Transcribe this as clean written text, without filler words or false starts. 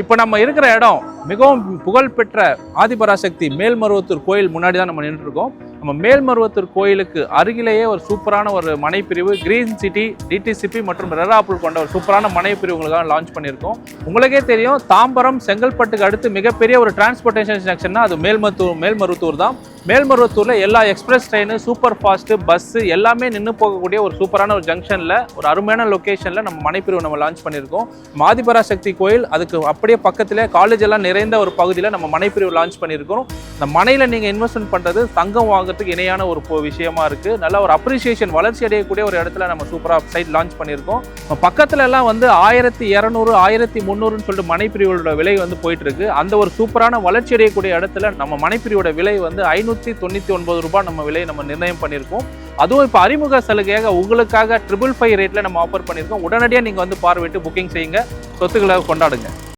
இப்போ நம்ம இருக்கிற இடம் மிகவும் புகழ்பெற்ற ஆதிபராசக்தி மேல்மருவத்தூர் கோயில் முன்னாடி தான் நம்ம நின்று இருக்கோம். நம்ம மேல்மருவத்தூர் கோயிலுக்கு அருகிலேயே ஒரு சூப்பரான ஒரு மனைப்பிரிவு கிரீன் சிட்டி டிடிசிபி மற்றும் ரெராப்புல் கொண்ட ஒரு சூப்பரான மனைப்பிரிவு உங்களுக்காக லான்ச் பண்ணியிருக்கோம். உங்களுக்கே தெரியும், தாம்பரம் செங்கல்பட்டுக்கு அடுத்து மிகப்பெரிய ஒரு டிரான்ஸ்போர்ட்டேஷன் செக்ஷன்னா அது மேல்மருவத்தூர் தான். மேல்மருவத்தூரில் எல்லா express train, super fast, bus எல்லாமே நின்று போகக்கூடிய ஒரு சூப்பரான ஒரு ஜங்ஷனில் ஒரு அருமையான லொக்கேஷனில் நம்ம மனைப்பிரிவு நம்ம லான்ச் பண்ணியிருக்கோம். ஆதிபராசக்தி கோயில் அதுக்கு அப்படியே பக்கத்தில் காலேஜ் எல்லாம் நிறைந்த ஒரு பகுதியில் நம்ம மனைப்பிரிவு லான்ச் பண்ணியிருக்கோம். இந்த மனையில் நீங்கள் இன்வெஸ்ட்மெண்ட் பண்ணுறது தங்கம் வாங்குறதுக்கு இணையான ஒரு விஷயமா இருக்குது. நல்ல ஒரு அப்ரிசியேஷன் வளர்ச்சி அடையக்கூடிய ஒரு இடத்துல நம்ம சூப்பராக சைட் லான்ச் பண்ணியிருக்கோம். பக்கத்துல எல்லாம் வந்து 1200 1300 சொல்லிட்டு மனைப்பிரிவோட விலை வந்து போயிட்டு இருக்கு. அந்த ஒரு சூப்பரான வளர்ச்சி அடையக்கூடிய இடத்துல நம்ம மனைப்பிரிவோட விலை வந்து 599 ரூபாய் நம்ம விலை நம்ம நிர்ணயம் பண்ணியிருக்கோம். அதுவும் இப்போ அறிமுக சலுகையாக உங்களுக்காக 555 ரேட்ல நம்ம ஆஃபர் பண்ணியிருக்கோம். உடனடியாக நீங்கள் வந்து பார்வையிட்டு புக்கிங் செய்யுங்க, சொத்துக்களை கொண்டாடுங்க.